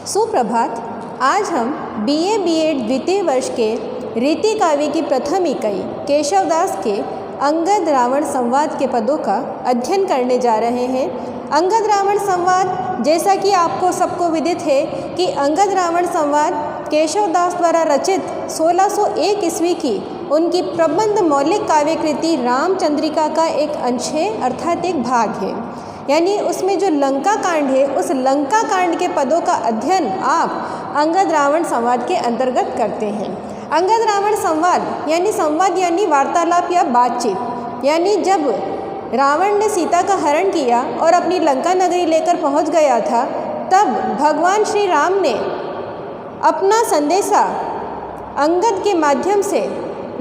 सुप्रभात। आज हम BA B.Ed द्वितीय वर्ष के रीति काव्य की प्रथम इकाई केशवदास के अंगद रावण संवाद के पदों का अध्ययन करने जा रहे हैं। अंगद रावण संवाद, जैसा कि आपको सबको विदित है कि अंगद रावण संवाद केशवदास द्वारा रचित 1601 ईस्वी की उनकी प्रबंध मौलिक काव्य कृति रामचंद्रिका का एक अंश है, अर्थात एक भाग है। यानी उसमें जो लंका कांड है, उस लंका कांड के पदों का अध्ययन आप अंगद रावण संवाद के अंतर्गत करते हैं। अंगद रावण संवाद यानी वार्तालाप या बातचीत। यानी जब रावण ने सीता का हरण किया और अपनी लंका नगरी लेकर पहुंच गया था, तब भगवान श्री राम ने अपना संदेशा अंगद के माध्यम से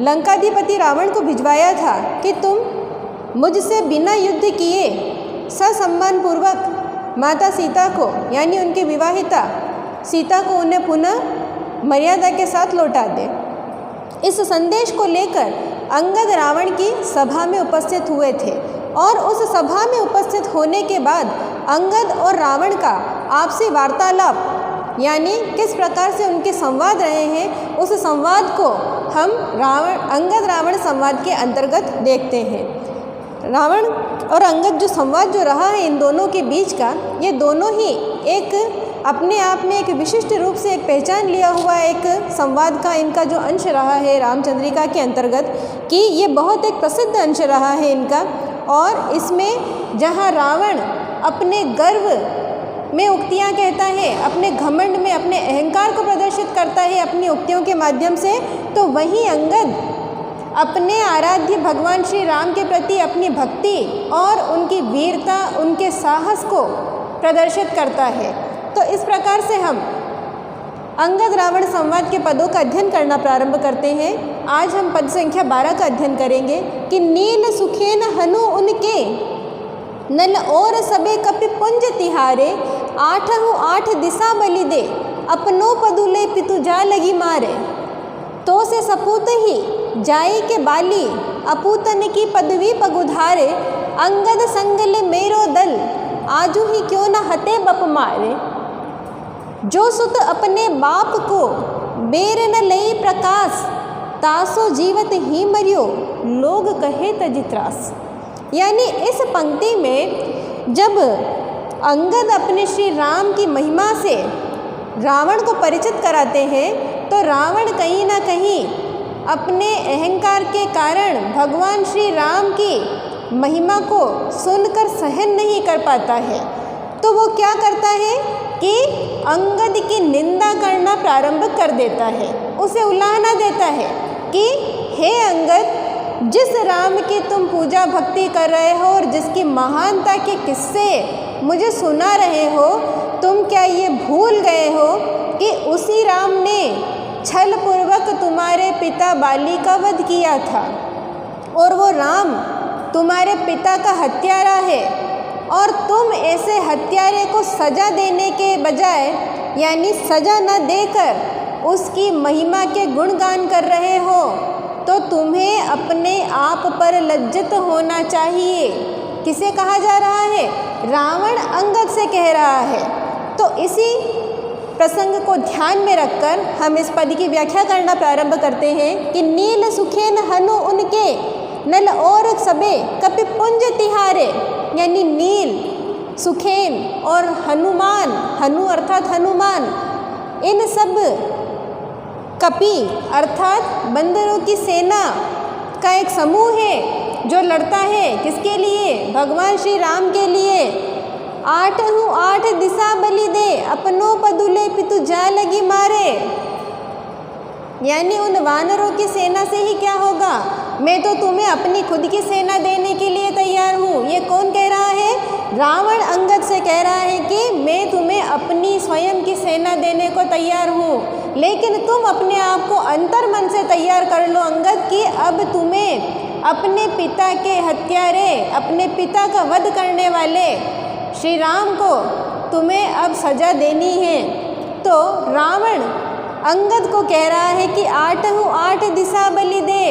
लंकाधिपति रावण को भिजवाया था कि तुम मुझसे बिना युद्ध किए ससम्मान पूर्वक माता सीता को, यानी उनकी विवाहिता सीता को, उन्हें पुनः मर्यादा के साथ लौटा दे। इस संदेश को लेकर अंगद रावण की सभा में उपस्थित हुए थे और उस सभा में उपस्थित होने के बाद अंगद और रावण का आपसी वार्तालाप, यानी किस प्रकार से उनके संवाद रहे हैं, उस संवाद को हम अंगद रावण संवाद के अंतर्गत देखते हैं। रावण और अंगद जो संवाद जो रहा है इन दोनों के बीच का, ये दोनों ही एक अपने आप में एक विशिष्ट रूप से एक पहचान लिया हुआ एक संवाद का इनका जो अंश रहा है रामचंद्रिका के अंतर्गत, कि ये बहुत एक प्रसिद्ध अंश रहा है इनका। और इसमें जहाँ रावण अपने गर्व में उक्तियाँ कहता है, अपने घमंड में अपने अहंकार को प्रदर्शित करता है अपनी उक्तियों के माध्यम से, तो वहीं अंगद अपने आराध्य भगवान श्री राम के प्रति अपनी भक्ति और उनकी वीरता, उनके साहस को प्रदर्शित करता है। तो इस प्रकार से हम अंगद रावण संवाद के पदों का अध्ययन करना प्रारंभ करते हैं। आज हम पद संख्या 12 का अध्ययन करेंगे कि नील सुखेन हनु उनके नल और सबे कपि पुंज तिहारे, आठहु आठ दिशा बलि दे अपनो पदुले पितु जा लगी मारे, तो से सपूत ही जाई के बाली अपूतन की पदवी पगुधारे, अंगद संगले मेरो दल आजू ही क्यों न हते बप मारे, जो सुत अपने बाप को बेर न लई प्रकाश, तासो जीवत ही मरियो लोग कहे तजित्रास। यानी इस पंक्ति में जब अंगद अपने श्री राम की महिमा से रावण को परिचित कराते हैं, तो रावण कहीं ना कहीं अपने अहंकार के कारण भगवान श्री राम की महिमा को सुनकर सहन नहीं कर पाता है। तो वो क्या करता है कि अंगद की निंदा करना प्रारंभ कर देता है, उसे उलाहना देता है कि हे अंगद, जिस राम की तुम पूजा भक्ति कर रहे हो और जिसकी महानता के किस्से मुझे सुना रहे हो, तुम क्या ये भूल गए हो कि उसी राम ने छलपूर्वक तुम्हारे पिता बाली का वध किया था और वो राम तुम्हारे पिता का हत्यारा है, और तुम ऐसे हत्यारे को सजा देने के बजाय, यानी सजा न देकर उसकी महिमा के गुणगान कर रहे हो, तो तुम्हें अपने आप पर लज्जित होना चाहिए। किसे कहा जा रहा है? रावण अंगद से कह रहा है। तो इसी प्रसंग को ध्यान में रखकर हम इस पद की व्याख्या करना प्रारंभ करते हैं कि नील सुखेन हनु उनके नल और सबे कपि पुंज तिहारे, यानी नील, सुखेन और हनुमान, हनु अर्थात हनुमान, इन सब कपि अर्थात बंदरों की सेना का एक समूह है जो लड़ता है किसके लिए? भगवान श्री राम के लिए। आठहु आठ दिशा बलि दे अपनो पदुले पितु जा लगी मारे, यानी उन वानरों की सेना से ही क्या होगा? मैं तो तुम्हें अपनी खुद की सेना देने के लिए तैयार हूँ। ये कौन कह रहा है? रावण अंगद से कह रहा है कि मैं तुम्हें अपनी स्वयं की सेना देने को तैयार हूँ, लेकिन तुम अपने आप को अंतर मन से तैयार कर लो अंगद कि अब तुम्हें अपने पिता के हत्यारे, अपने पिता का वध करने वाले श्री राम को तुम्हें अब सजा देनी है। तो रावण अंगद को कह रहा है कि आठहु आठ दिशा बलि दे,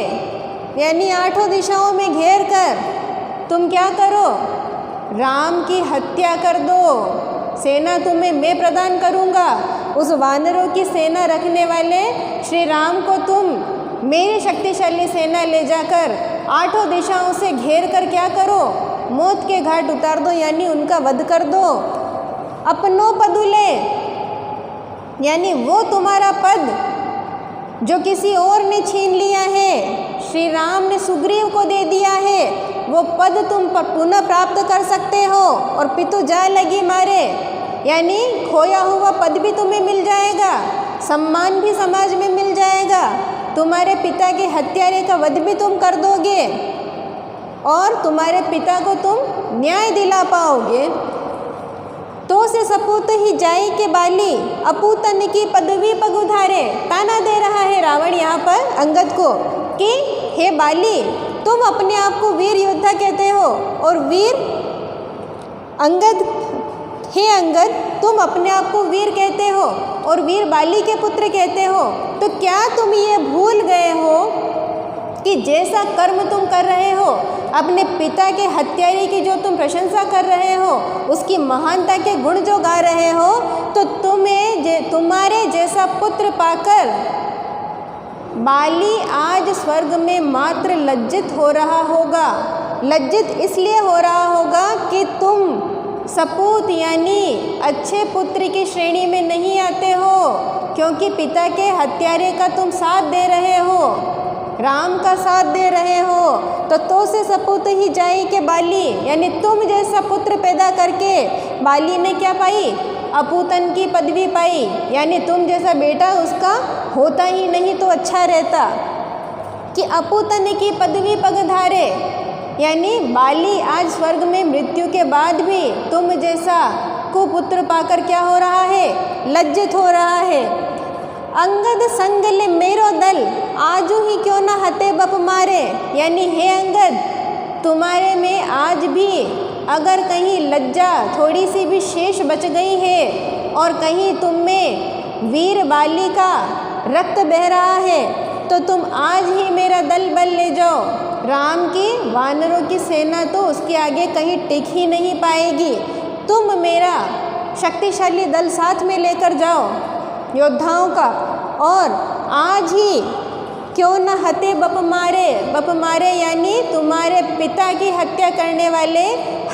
यानी आठों दिशाओं में घेर कर तुम क्या करो? राम की हत्या कर दो, सेना तुम्हें मैं प्रदान करूँगा, उस वानरों की सेना रखने वाले श्री राम को तुम मेरी शक्तिशाली सेना ले जाकर 8 दिशाओं से घेर कर क्या करो, मौत के घाट उतार दो, यानी उनका वध कर दो। अपनो पदुले, यानी वो तुम्हारा पद जो किसी और ने छीन लिया है, श्री राम ने सुग्रीव को दे दिया है, वो पद तुम पुनः प्राप्त कर सकते हो। और पितु जा लगी मारे, यानी खोया हुआ पद भी तुम्हें मिल जाएगा, सम्मान भी समाज में मिल जाएगा, तुम्हारे पिता के हत्यारे का वध भी तुम कर दोगे और तुम्हारे पिता को तुम न्याय दिला पाओगे। तो से सपूत ही जाई के बाली, अपूतन की पदवी पग उधारे। ताना दे रहा है रावण यहाँ पर अंगद को कि हे बाली, तुम अपने आप को वीर योद्धा कहते हो और वीर अंगद, हे अंगद तुम अपने आप को वीर कहते हो और वीर बाली के पुत्र कहते हो, तो क्या तुम ये भूल गए हो कि जैसा कर्म तुम कर रहे हो, अपने पिता के हत्यारे की जो तुम प्रशंसा कर रहे हो, उसकी महानता के गुण जो गा रहे हो, तो तुम्हारे जैसा पुत्र पाकर बाली आज स्वर्ग में मात्र लज्जित हो रहा होगा। लज्जित इसलिए हो रहा होगा कि तुम सपूत यानी अच्छे पुत्र की श्रेणी में नहीं आते हो, क्योंकि पिता के हत्यारे का तुम साथ दे रहे हो, राम का साथ दे रहे हो। तो से सपूत ही जाई के बाली, यानी तुम जैसा पुत्र पैदा करके बाली ने क्या पाई, अपूतन की पदवी पाई, यानी तुम जैसा बेटा उसका होता ही नहीं तो अच्छा रहता। कि अपूतन की पदवी पग धारे, यानी बाली आज स्वर्ग में मृत्यु के बाद भी तुम जैसा कुपुत्र पाकर क्या हो रहा है, लज्जित हो रहा है। अंगद संग ले मेरो दल, आजू ही क्यों ना हते बप मारे, यानी हे अंगद तुम्हारे में आज भी अगर कहीं लज्जा थोड़ी सी भी शेष बच गई है और कहीं तुम में वीर बाली का रक्त बह रहा है, तो तुम आज ही मेरा दल बल ले जाओ। राम की वानरों की सेना तो उसके आगे कहीं टिक ही नहीं पाएगी, तुम मेरा शक्तिशाली दल साथ में लेकर जाओ योद्धाओं का, और आज ही क्यों न हते बप मारे। बप मारे यानी तुम्हारे पिता की हत्या करने वाले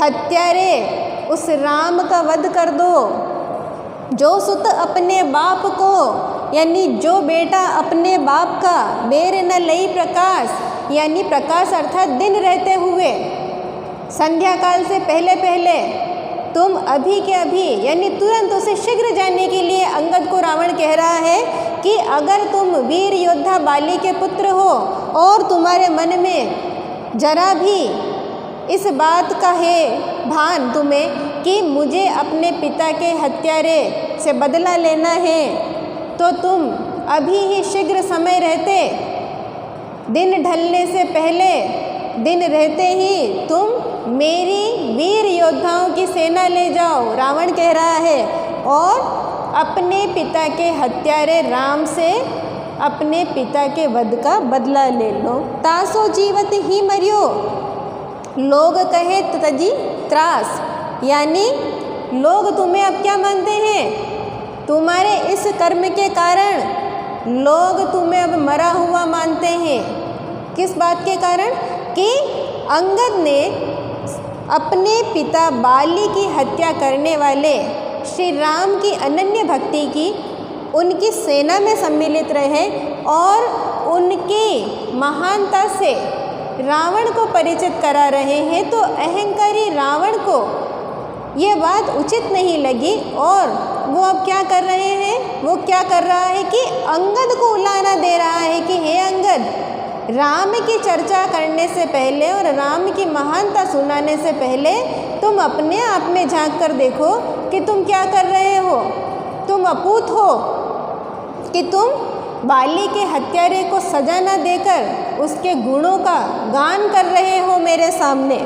हत्यारे उस राम का वध कर दो। जो सुत अपने बाप को, यानी जो बेटा अपने बाप का बेर न लई प्रकाश, यानी प्रकाश अर्थात दिन रहते हुए, संध्या काल से पहले पहले तुम अभी के अभी, यानी तुरंत उसे शीघ्र जाने के लिए अंगद को रावण कह रहा है कि अगर तुम वीर योद्धा बाली के पुत्र हो और तुम्हारे मन में जरा भी इस बात का है भान तुम्हें कि मुझे अपने पिता के हत्यारे से बदला लेना है, तो तुम अभी ही शीघ्र समय रहते, दिन ढलने से पहले, दिन रहते ही तुम मेरी वीर योद्धाओं की सेना ले जाओ, रावण कह रहा है, और अपने पिता के हत्यारे राम से अपने पिता के वध का बदला ले लो। तासो जीवत ही मरियो, लोग कहे तजी त्रास, यानी लोग तुम्हें अब क्या मानते हैं, तुम्हारे इस कर्म के कारण लोग तुम्हें अब मरा हुआ मानते हैं। किस बात के कारण कि अंगद ने अपने पिता बाली की हत्या करने वाले श्री राम की अनन्य भक्ति की, उनकी सेना में सम्मिलित रहे और उनकी महानता से रावण को परिचित करा रहे हैं। तो अहंकारी रावण को ये बात उचित नहीं लगी और वो अब क्या कर रहे हैं, वो क्या कर रहा है कि अंगद को उलाना दे रहा है कि हे अंगद, राम की चर्चा करने से पहले और राम की महानता सुनाने से पहले तुम अपने आप में झांक कर देखो कि तुम क्या कर रहे हो। तुम अपूत हो कि तुम बाली के हत्यारे को सजा न देकर उसके गुणों का गान कर रहे हो मेरे सामने।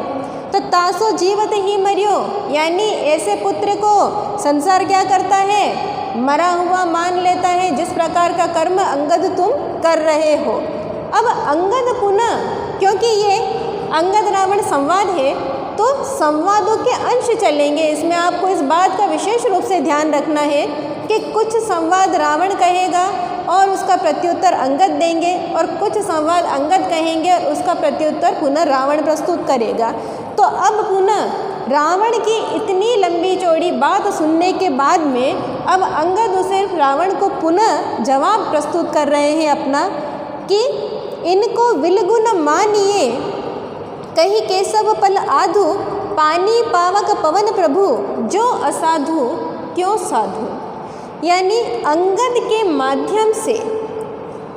तो तासो जीवत ही मरियो, यानी ऐसे पुत्र को संसार क्या करता है, मरा हुआ मान लेता है, जिस प्रकार का कर्म अंगद तुम कर रहे हो। अब अंगद पुनः, क्योंकि ये अंगद रावण संवाद है तो संवादों के अंश चलेंगे, इसमें आपको इस बात का विशेष रूप से ध्यान रखना है कि कुछ संवाद रावण कहेगा और उसका प्रत्युत्तर अंगद देंगे, और कुछ संवाद अंगद कहेंगे और उसका प्रत्युत्तर पुनः रावण प्रस्तुत करेगा। तो अब पुनः रावण की इतनी लंबी चौड़ी बात सुनने के बाद में अब अंगद उसे रावण को पुनः जवाब प्रस्तुत कर रहे हैं अपना, कि इनको विलगु न मानिए कही केशव पल आधु, पानी पावक पवन प्रभु, जो असाधु क्यों साधु। यानी अंगद के माध्यम से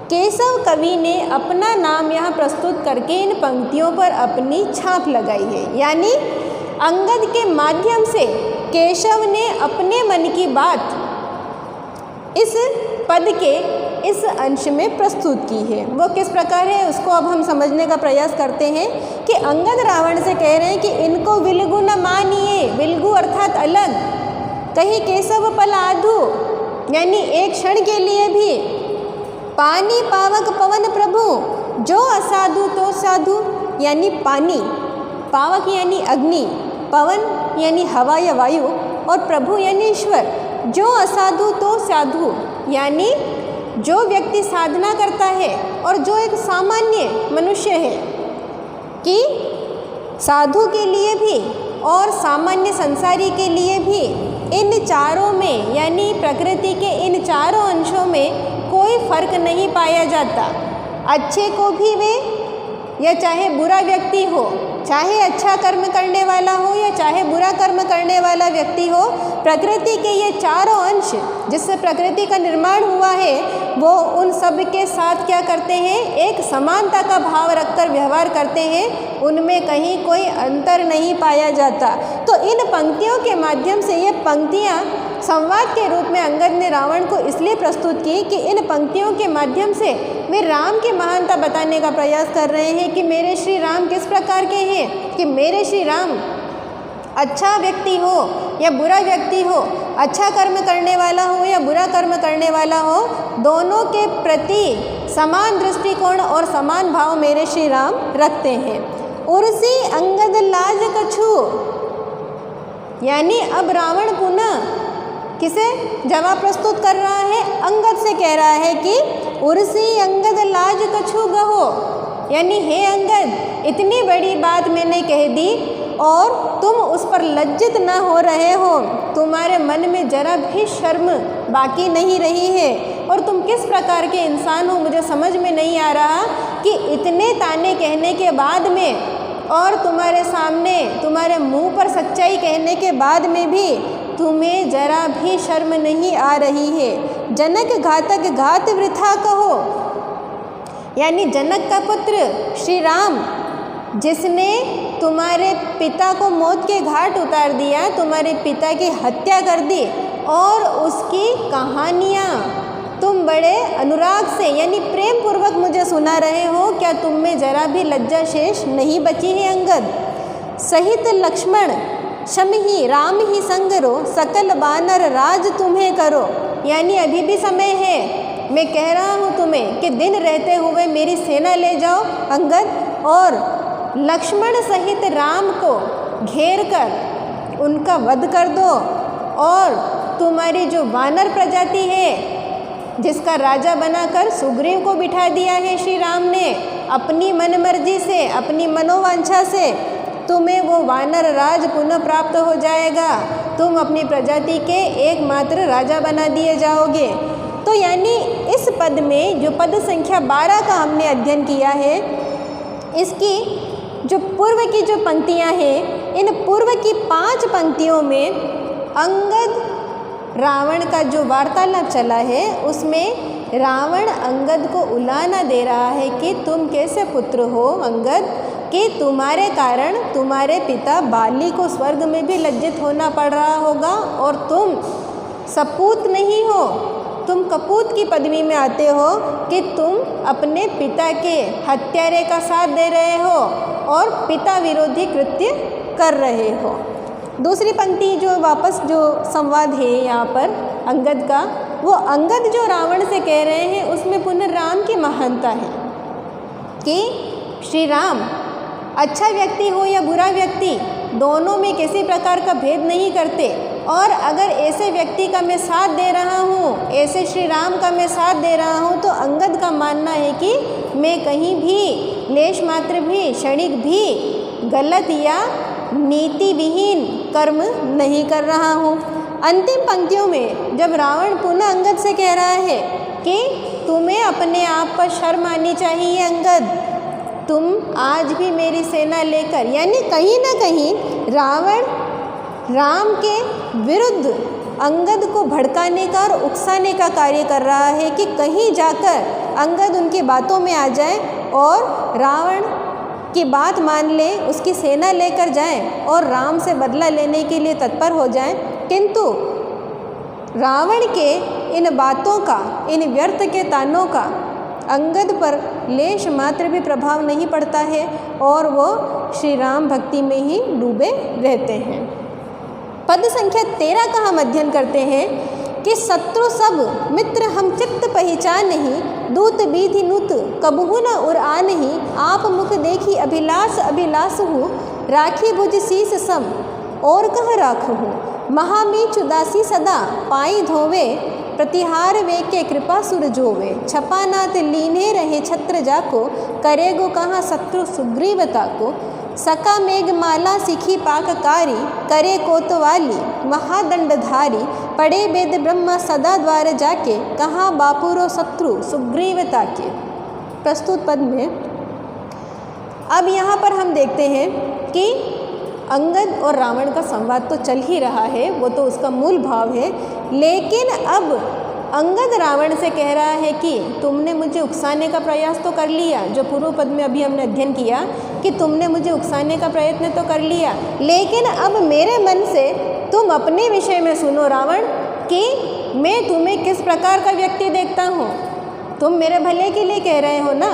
केशव कवि ने अपना नाम यहाँ प्रस्तुत करके इन पंक्तियों पर अपनी छाप लगाई है। यानी अंगद के माध्यम से केशव ने अपने मन की बात इस पद के इस अंश में प्रस्तुत की है। वो किस प्रकार है उसको अब हम समझने का प्रयास करते हैं कि अंगद रावण से कह रहे हैं कि इनको विलगु न मानिए, विलगु अर्थात अलग, कहीं केशव पल आधु, यानी एक क्षण के लिए भी, पानी पावक पवन प्रभु, जो असाधु तो साधु, यानी पानी, पावक यानी अग्नि, पवन यानी हवा या वायु, और प्रभु यानी ईश्वर, जो असाधु तो साधु, यानी जो व्यक्ति साधना करता है और जो एक सामान्य मनुष्य है, कि साधु के लिए भी और सामान्य संसारी के लिए भी इन चारों में, यानी प्रकृति के इन चारों अंशों में कोई फर्क नहीं पाया जाता। अच्छे को भी वे, या चाहे बुरा व्यक्ति हो, चाहे अच्छा कर्म करने वाला हो या चाहे बुरा कर्म करने वाला व्यक्ति हो, प्रकृति के ये चारों अंश जिससे प्रकृति का निर्माण हुआ है वो उन सब के साथ क्या करते हैं, एक समानता का भाव रखकर व्यवहार करते हैं, उनमें कहीं कोई अंतर नहीं पाया जाता। तो इन पंक्तियों के माध्यम से, ये पंक्तियाँ संवाद के रूप में अंगद ने रावण को इसलिए प्रस्तुत की कि इन पंक्तियों के माध्यम से वे राम की महानता बताने का प्रयास कर रहे हैं कि मेरे श्री राम किस प्रकार के हैं, कि मेरे श्री राम अच्छा व्यक्ति हो या बुरा व्यक्ति हो, अच्छा कर्म करने वाला हो या बुरा कर्म करने वाला हो, दोनों के प्रति समान दृष्टिकोण और समान भाव मेरे श्री राम रखते हैं। उर्सी अंगद लाज कछु, यानी अब रावण पुनः किसे जवाब प्रस्तुत कर रहा है, अंगद से कह रहा है कि उर्सी अंगद लाज कछु गहो, यानी हे अंगद, इतनी बड़ी बात मैंने कह दी और तुम उस पर लज्जित न हो रहे हो, तुम्हारे मन में जरा भी शर्म बाकी नहीं रही है, और तुम किस प्रकार के इंसान हो मुझे समझ में नहीं आ रहा कि इतने ताने कहने के बाद में और तुम्हारे सामने तुम्हारे मुंह पर सच्चाई कहने के बाद में भी तुम्हें जरा भी शर्म नहीं आ रही है। जनक घातक घात वृथा कहो, यानी जनक का पुत्र श्री राम जिसने तुम्हारे पिता को मौत के घाट उतार दिया, तुम्हारे पिता की हत्या कर दी, और उसकी कहानियाँ तुम बड़े अनुराग से यानी प्रेम पूर्वक मुझे सुना रहे हो, क्या तुम में जरा भी लज्जा शेष नहीं बची है अंगद। सहित लक्ष्मण शम ही राम ही संगरो, सकल बानर राज तुम्हें करो, यानी अभी भी समय है, मैं कह रहा हूँ तुम्हें कि दिन रहते हुए मेरी सेना ले जाओ अंगद, और लक्ष्मण सहित राम को घेर कर उनका वध कर दो, और तुम्हारी जो वानर प्रजाति है जिसका राजा बनाकर सुग्रीव को बिठा दिया है श्री राम ने अपनी मनमर्जी से, अपनी मनोवांछा से, तुम्हें वो वानर राज पुनः प्राप्त हो जाएगा, तुम अपनी प्रजाति के एकमात्र राजा बना दिए जाओगे। तो यानी इस पद में जो पद संख्या 12 का हमने अध्ययन किया है, इसकी जो पूर्व की जो पंक्तियां हैं, इन पूर्व की 5 पंक्तियों में अंगद रावण का जो वार्तालाप चला है उसमें रावण अंगद को उलाना दे रहा है कि तुम कैसे पुत्र हो अंगद, कि तुम्हारे कारण तुम्हारे पिता बाली को स्वर्ग में भी लज्जित होना पड़ रहा होगा, और तुम सपूत नहीं हो, तुम कपूत की पदवी में आते हो कि तुम अपने पिता के हत्यारे का साथ दे रहे हो और पिता विरोधी कृत्य कर रहे हो। दूसरी पंक्ति जो वापस जो संवाद है यहाँ पर अंगद का, वो अंगद जो रावण से कह रहे हैं उसमें पुनः राम की महानता है कि श्री राम अच्छा व्यक्ति हो या बुरा व्यक्ति, दोनों में किसी प्रकार का भेद नहीं करते, और अगर ऐसे व्यक्ति का मैं साथ दे रहा हूँ, ऐसे श्री राम का मैं साथ दे रहा हूँ, तो अंगद का मानना है कि मैं कहीं भी लेश मात्र भी क्षणिक भी गलत या नीति विहीन कर्म नहीं कर रहा हूँ। अंतिम पंक्तियों में जब रावण पुनः अंगद से कह रहा है कि तुम्हें अपने आप पर शर्म आनी चाहिए अंगद, तुम आज भी मेरी सेना लेकर, यानी कहीं ना कहीं रावण राम के विरुद्ध अंगद को भड़काने का और उकसाने का कार्य कर रहा है कि कहीं जाकर अंगद उनकी बातों में आ जाए और रावण की बात मान ले, उसकी सेना लेकर जाए और राम से बदला लेने के लिए तत्पर हो जाए। किंतु रावण के इन बातों का, इन व्यर्थ के तानों का अंगद पर लेश मात्र भी प्रभाव नहीं पड़ता है और वो श्री राम भक्ति में ही डूबे रहते हैं। पद संख्या 13 का हम अध्ययन करते हैं कि शत्रु सब मित्र हम चित्त पहचान नहीं, दूत बीधि नुत कबहु न उर आ नहीं, आप मुख देखी अभिलाष अभिलाष हूँ, राखी भुज शीस सम और कह राख हूँ, महामीच उदासी सदा पाई धोवे, प्रतिहार वे के कृपा सुर जोवे, छपानाथ लीने रहे छत्र जाको, करेगो कहाँ शत्रु सुग्रीवता को, सका मेघमाला सिखी पाककारी, करे कोतवाली महादंडधारी, पड़े वेद ब्रह्म सदा द्वार जाके, कहाँ बापुरो शत्रु सुग्रीवता के। प्रस्तुत पद में अब यहाँ पर हम देखते हैं कि अंगद और रावण का संवाद तो चल ही रहा है, वो तो उसका मूल भाव है, लेकिन अब अंगद रावण से कह रहा है कि तुमने मुझे उकसाने का प्रयास तो कर लिया, जो पूर्व पद में अभी हमने अध्ययन किया कि तुमने मुझे उकसाने का प्रयत्न तो कर लिया, लेकिन अब मेरे मन से तुम अपने विषय में सुनो रावण कि मैं तुम्हें किस प्रकार का व्यक्ति देखता हूँ। तुम मेरे भले के लिए कह रहे हो ना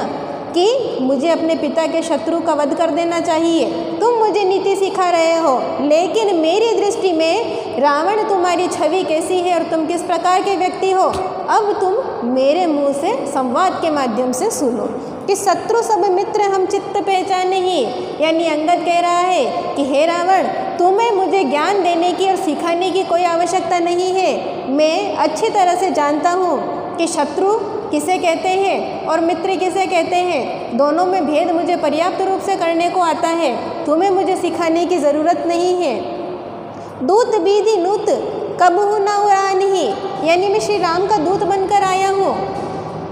कि मुझे अपने पिता के शत्रु का वध कर देना चाहिए, तुम मुझे नीति सिखा रहे हो, लेकिन मेरी दृष्टि में रावण तुम्हारी छवि कैसी है और तुम किस प्रकार के व्यक्ति हो, अब तुम मेरे मुंह से संवाद के माध्यम से सुनो कि शत्रु सब मित्र हम चित्त पहचाने ही। यानी अंगद कह रहा है कि हे रावण, तुम्हें मुझे ज्ञान देने की और सिखाने की कोई आवश्यकता नहीं है, मैं अच्छी तरह से जानता हूँ कि शत्रु किसे कहते हैं और मित्र किसे कहते हैं, दोनों में भेद मुझे पर्याप्त रूप से करने को आता है, तुम्हें मुझे सिखाने की ज़रूरत नहीं है। दूत बीधि नूत कबहु न उड़ा नहीं, यानी मैं श्री राम का दूत बनकर आया हूँ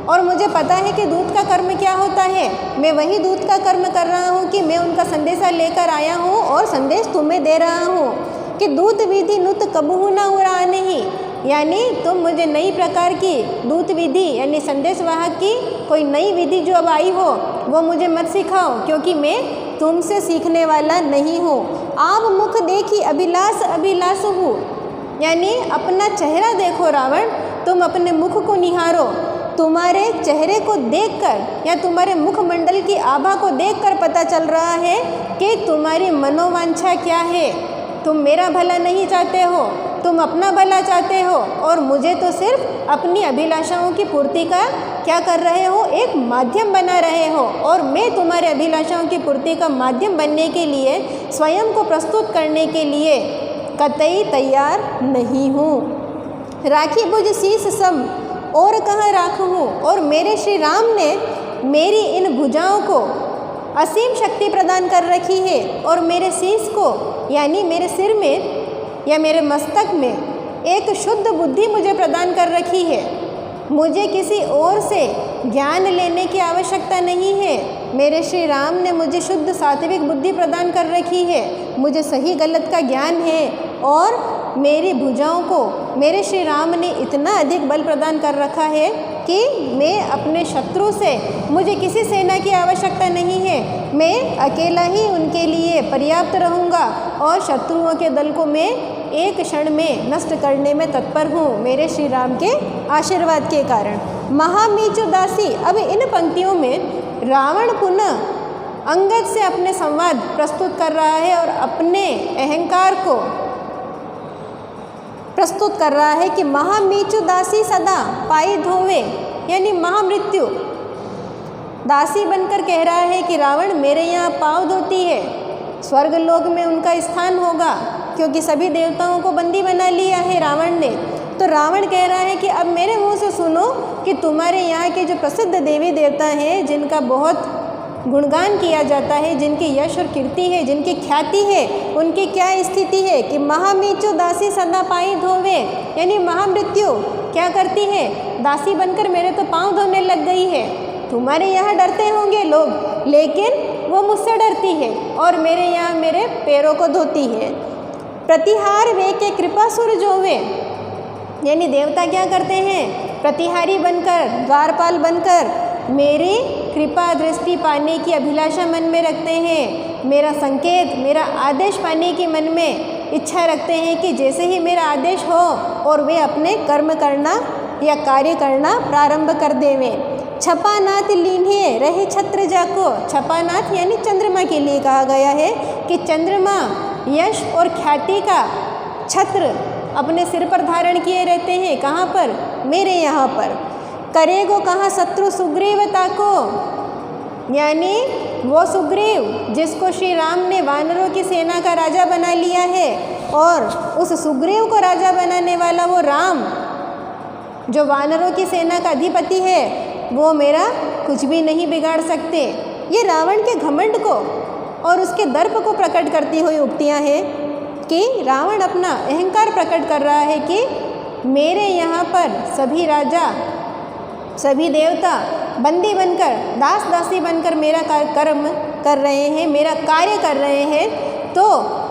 और मुझे पता है कि दूत का कर्म क्या होता है। मैं वही दूत का कर्म कर रहा हूँ कि मैं उनका संदेशा लेकर आया हूँ और संदेश तुम्हें दे रहा हूँ कि दूत विधि नुत कबहु न उड़ा नहीं, यानी तुम मुझे नई प्रकार की दूत विधि यानी संदेशवाहक की कोई नई विधि जो अब आई हो वो मुझे मत सिखाओ, क्योंकि मैं तुमसे सीखने वाला नहीं हूँ। आप मुख देखी अभिलाष अभिलाष हूँ, यानी अपना चेहरा देखो रावण, तुम अपने मुख को निहारो, तुम्हारे चेहरे को देखकर या तुम्हारे मुखमंडल की आभा को देखकर पता चल रहा है कि तुम्हारी मनोवांछा क्या है। तुम मेरा भला नहीं चाहते हो, तुम अपना भला चाहते हो और मुझे तो सिर्फ अपनी अभिलाषाओं की पूर्ति का क्या कर रहे हो, एक माध्यम बना रहे हो, और मैं तुम्हारे अभिलाषाओं की पूर्ति का माध्यम बनने के लिए, स्वयं को प्रस्तुत करने के लिए कतई तैयार नहीं हूँ। राखी भुज शीस सम और कहाँ राखूँ, और मेरे श्री राम ने मेरी इन भुजाओं को असीम शक्ति प्रदान कर रखी है और मेरे शीश को यानी मेरे सिर में या मेरे मस्तक में एक शुद्ध बुद्धि मुझे प्रदान कर रखी है। मुझे किसी और से ज्ञान लेने की आवश्यकता नहीं है। मेरे श्री राम ने मुझे शुद्ध सात्विक बुद्धि प्रदान कर रखी है, मुझे सही गलत का ज्ञान है और मेरी भुजाओं को मेरे श्री राम ने इतना अधिक बल प्रदान कर रखा है कि मैं अपने शत्रु से, मुझे किसी सेना की आवश्यकता नहीं है, मैं अकेला ही उनके लिए पर्याप्त रहूँगा और शत्रुओं के दल को मैं एक क्षण में नष्ट करने में तत्पर हूँ मेरे श्री राम के आशीर्वाद के कारण। महामीचु दासी। अब इन पंक्तियों में रावण पुनः अंगद से अपने संवाद प्रस्तुत कर रहा है और अपने अहंकार को प्रस्तुत कर रहा है कि महामीचु दासी सदा पाई धोवे, यानी महामृत्यु दासी बनकर कह रहा है कि रावण मेरे यहाँ पाँव धोती है, स्वर्ग लोक में उनका स्थान होगा, क्योंकि सभी देवताओं को बंदी बना लिया है रावण ने। तो रावण कह रहा है कि अब मेरे मुंह से सुनो कि तुम्हारे यहाँ के जो प्रसिद्ध देवी देवता हैं, जिनका बहुत गुणगान किया जाता है, जिनकी यश और कीर्ति है, जिनकी ख्याति है, उनकी क्या स्थिति है कि महामृत्यु दासी सदा पाई धोवे, यानी महामृत्यु क्या करती है, दासी बनकर मेरे तो पाँव धोने लग गई है। तुम्हारे यहाँ डरते होंगे लोग, लेकिन वो मुझसे डरती है और मेरे यहाँ मेरे पैरों को धोती है। प्रतिहार वे के कृपा सुर जोवे, यानी देवता क्या करते हैं, प्रतिहारी बनकर, द्वारपाल बनकर मेरी कृपा दृष्टि पाने की अभिलाषा मन में रखते हैं। मेरा संकेत, मेरा आदेश पाने की मन में इच्छा रखते हैं कि जैसे ही मेरा आदेश हो और वे अपने कर्म करना या कार्य करना प्रारंभ कर देवें। छपानाथ लीन्हे रहे छत्र जाको, छपानाथ यानी चंद्रमा के लिए कहा गया है कि चंद्रमा यश और ख्याति का छत्र अपने सिर पर धारण किए रहते हैं। कहाँ पर, मेरे यहाँ पर। करेगो कहाँ शत्रु सुग्रीव ताको, यानी वो सुग्रीव जिसको श्री राम ने वानरों की सेना का राजा बना लिया है, और उस सुग्रीव को राजा बनाने वाला वो राम जो वानरों की सेना का अधिपति है, वो मेरा कुछ भी नहीं बिगाड़ सकते। ये रावण के घमंड को और उसके दर्प को प्रकट करती हुई उक्तियाँ हैं कि रावण अपना अहंकार प्रकट कर रहा है कि मेरे यहाँ पर सभी राजा, सभी देवता बंदी बनकर, दास दासी बनकर मेरा कर्म कर रहे हैं, मेरा कार्य कर रहे हैं। तो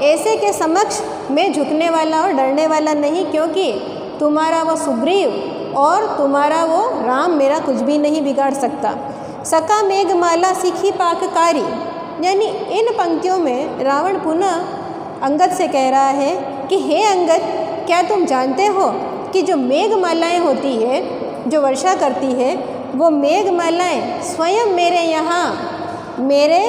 ऐसे के समक्ष मैं झुकने वाला और डरने वाला नहीं, क्योंकि तुम्हारा वो सुग्रीव और तुम्हारा वो राम मेरा कुछ भी नहीं बिगाड़ सकता। सका मेघमाला सीखी पाककारी, यानी इन पंक्तियों में रावण पुनः अंगद से कह रहा है कि हे अंगद, क्या तुम जानते हो कि जो मेघमालाएँ होती है, जो वर्षा करती है, वो मेघमालाएँ स्वयं मेरे यहाँ, मेरे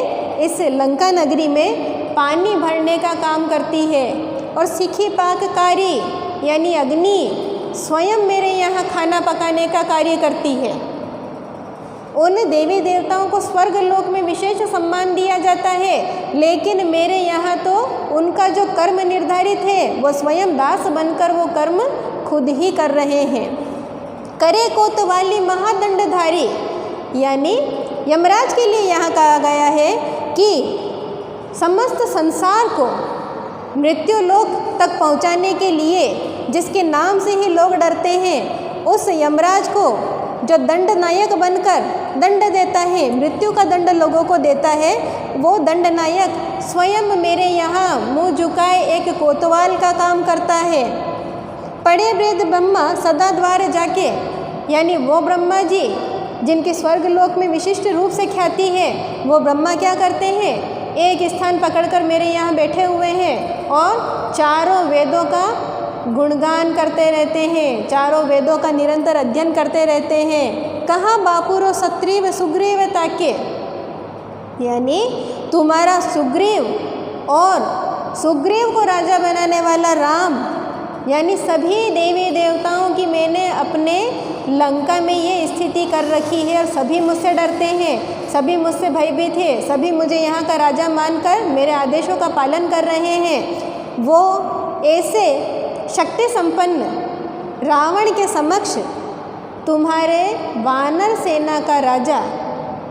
इस लंका नगरी में पानी भरने का काम करती है। और सीखी पाककारी यानी अग्नि स्वयं मेरे यहाँ खाना पकाने का कार्य करती है। उन देवी देवताओं को स्वर्ग लोक में विशेष सम्मान दिया जाता है, लेकिन मेरे यहाँ तो उनका जो कर्म निर्धारित है वो स्वयं दास बनकर वो कर्म खुद ही कर रहे हैं। करे कोतवाली महादंडधारी, यानी यमराज के लिए यहाँ कहा गया है कि समस्त संसार को मृत्यु लोक तक पहुँचाने के लिए जिसके नाम से ही लोग डरते हैं, उस यमराज को जो दंड नायक बनकर दंड देता है, मृत्यु का दंड लोगों को देता है, वो दंड नायक स्वयं मेरे यहाँ मुँह झुकाए एक कोतवाल का काम करता है। पड़े वृद्ध ब्रह्मा सदा द्वार जाके, यानी वो ब्रह्मा जी जिनकी स्वर्ग लोक में विशिष्ट रूप से ख्याति है, वो ब्रह्मा क्या करते हैं, एक स्थान पकड़कर मेरे यहाँ बैठे हुए हैं और चारों वेदों का गुणगान करते रहते हैं, चारों वेदों का निरंतर अध्ययन करते रहते हैं। कहाँ बापुरो सत्रीव सुग्रीव ताके, यानी तुम्हारा सुग्रीव और सुग्रीव को राजा बनाने वाला राम, यानी सभी देवी देवताओं की मैंने अपने लंका में ये स्थिति कर रखी है और सभी मुझसे डरते हैं, सभी मुझसे भयभीत हैं, सभी मुझे यहाँ का राजा मानकर मेरे आदेशों का पालन कर रहे हैं। वो ऐसे शक्ति संपन्न रावण के समक्ष तुम्हारे वानर सेना का राजा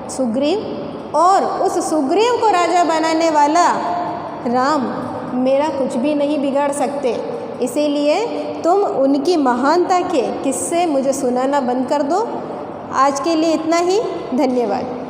सुग्रीव और उस सुग्रीव को राजा बनाने वाला राम मेरा कुछ भी नहीं बिगाड़ सकते। इसीलिए तुम उनकी महानता के किस्से मुझे सुनाना बंद कर दो। आज के लिए इतना ही, धन्यवाद।